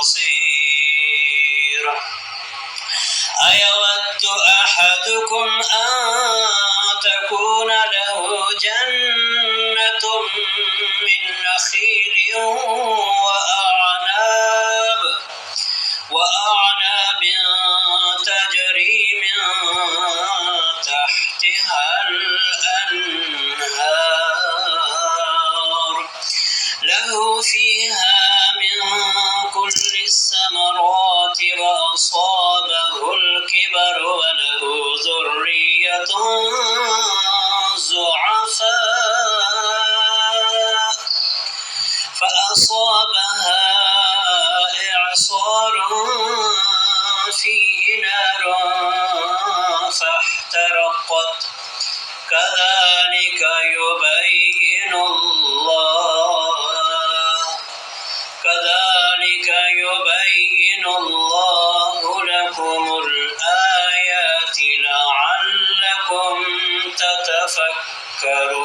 بصير أيود أحدكم أن تكون له جنة من نخيل وأعناب تجري من تحتها الأنهار له فيها من كل الثمرات وأصابه الكبر وله ذرية ضعفاء فأصابها إعصار فيه نار فاحترقت كذلك يبين الله لكم الآيات لعلكم تتفكرون.